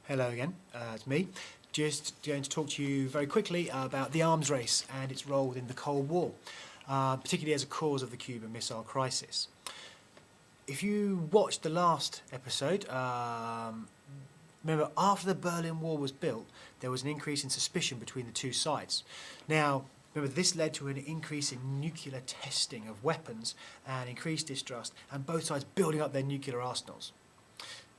Hello again, it's me. Just going to talk to you very quickly about the arms race and its role within the Cold War, particularly as a cause of the Cuban Missile Crisis. If you watched the last episode, remember after the Berlin Wall was built, there was an increase in suspicion between the two sides. Now, remember this led to an increase in nuclear testing of weapons and increased distrust, and both sides building up their nuclear arsenals.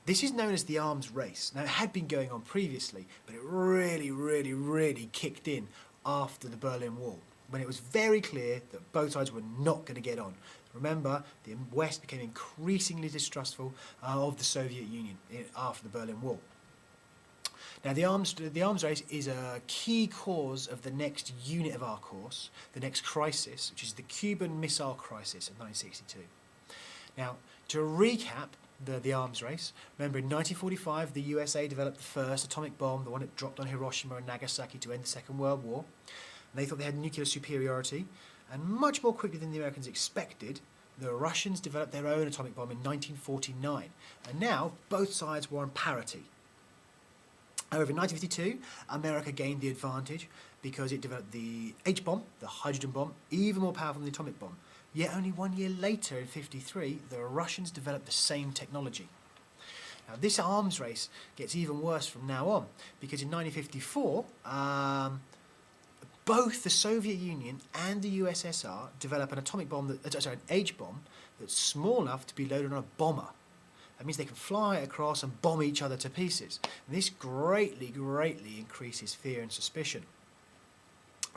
This is known as the arms race. Now, it had been going on previously, but it really kicked in after the Berlin Wall, when it was very clear that both sides were not going to get on. Remember, the West became increasingly distrustful of the Soviet Union after the Berlin Wall. Now, the arms race is a key cause of the next unit of our course, the next crisis, which is the Cuban Missile Crisis of 1962. Now, to recap, the arms race. Remember, in 1945, the USA developed the first atomic bomb, the one that dropped on Hiroshima and Nagasaki to end the Second World War. And they thought they had nuclear superiority, and much more quickly than the Americans expected, the Russians developed their own atomic bomb in 1949. And now, both sides were on parity. However, in 1952, America gained the advantage because it developed the H-bomb, the hydrogen bomb, even more powerful than the atomic bomb. Yet only 1 year later, in 1953, the Russians developed the same technology. Now, this arms race gets even worse from now on, because in 1954, both the Soviet Union and the USSR develop an atomic bomb, an H-bomb, that's small enough to be loaded on a bomber. That means they can fly across and bomb each other to pieces. And this greatly increases fear and suspicion.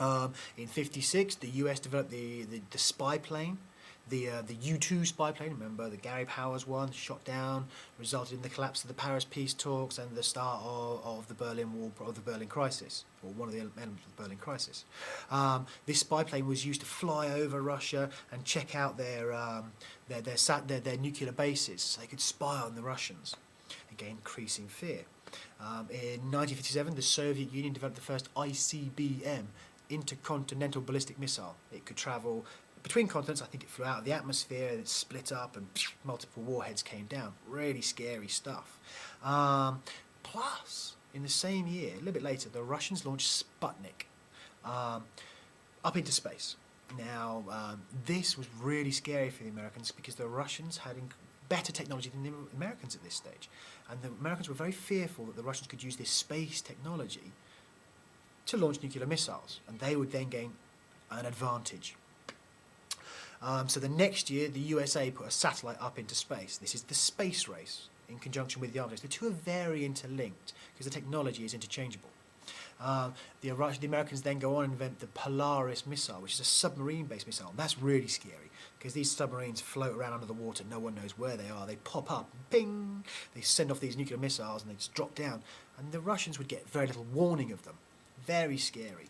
In 1956, the US developed the spy plane, the U-2 spy plane. Remember, the Gary Powers one, shot down, resulted in the collapse of the Paris peace talks and the start of the Berlin Wall, of the Berlin crisis, or one of the elements of the Berlin crisis. This spy plane was used to fly over Russia and check out their nuclear bases, so they could spy on the Russians, again increasing fear. In 1957, the Soviet Union developed the first Icbm, Intercontinental Ballistic Missile. It could travel between continents. I think it flew out of the atmosphere and it split up and multiple warheads came down. Really scary stuff. Plus, in the same year, a little bit later, the Russians launched Sputnik up into space. Now, this was really scary for the Americans because the Russians had better technology than the Americans at this stage. And the Americans were very fearful that the Russians could use this space technology to launch nuclear missiles, and they would then gain an advantage. So the next year, the USA put a satellite up into space. This is the space race in conjunction with the arms race. The two are very interlinked because the technology is interchangeable. The Americans then go on and invent the Polaris Missile, which is a submarine-based missile. And that's really scary because these submarines float around under the water. No one knows where they are. They pop up, ping! They send off these nuclear missiles and they just drop down. And the Russians would get very little warning of them. Very scary.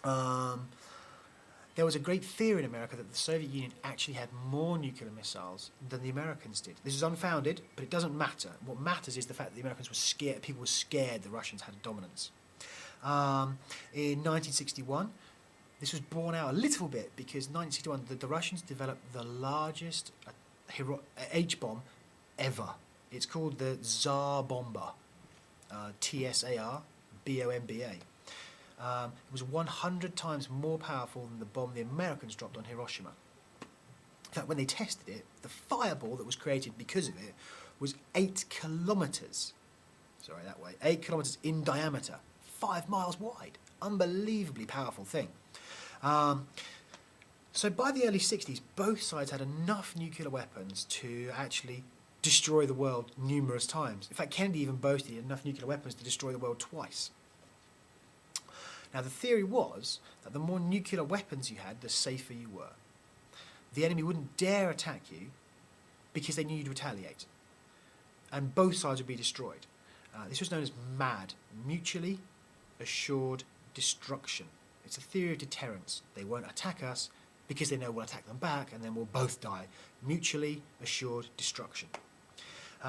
There was a great fear in America that the Soviet Union actually had more nuclear missiles than the Americans did. This is unfounded, but it doesn't matter. What matters is the fact that the Americans were scared, people were scared the Russians had dominance. In 1961, this was borne out a little bit because in 1961 the Russians developed the largest H-bomb ever. It's called the Tsar Bomba, Tsar. B-O-M-B-A. It was 100 times more powerful than the bomb the Americans dropped on Hiroshima. In fact, when they tested it, the fireball that was created because of it was 8 kilometres. 8 kilometres in diameter, 5 miles wide. Unbelievably powerful thing. So by the early 60s, both sides had enough nuclear weapons to actually destroy the world numerous times. In fact, Kennedy even boasted he had enough nuclear weapons to destroy the world twice. Now, the theory was that the more nuclear weapons you had, the safer you were. The enemy wouldn't dare attack you because they knew you'd retaliate. And both sides would be destroyed. This was known as MAD, Mutually Assured Destruction. It's a theory of deterrence. They won't attack us because they know we'll attack them back and then we'll both die. Mutually Assured Destruction.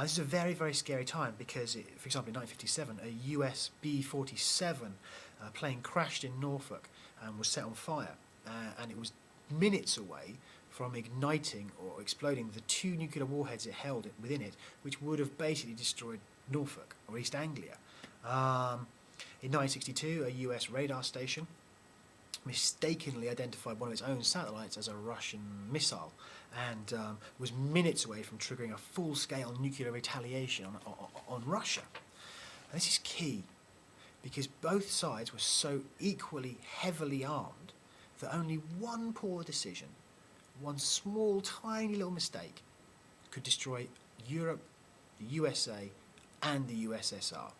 This is a very scary time because, for example, in 1957, a US B-47 plane crashed in Norfolk and was set on fire. And it was minutes away from igniting or exploding the 2 nuclear warheads it held within it, which would have basically destroyed Norfolk or East Anglia. In 1962, a US radar station mistakenly identified one of its own satellites as a Russian missile and was minutes away from triggering a full-scale nuclear retaliation on Russia. And this is key because both sides were so equally heavily armed that only one poor decision, one small tiny little mistake could destroy Europe, the USA and the USSR.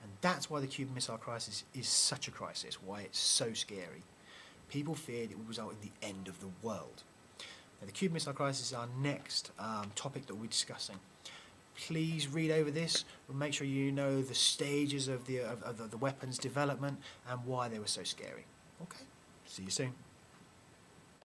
And that's why the Cuban Missile Crisis is such a crisis, why it's so scary. People feared it would result in the end of the world. Now, the Cuban Missile Crisis is our next topic that we're discussing. Please read over this and make sure you know the stages of the weapons development and why they were so scary. Okay, see you soon.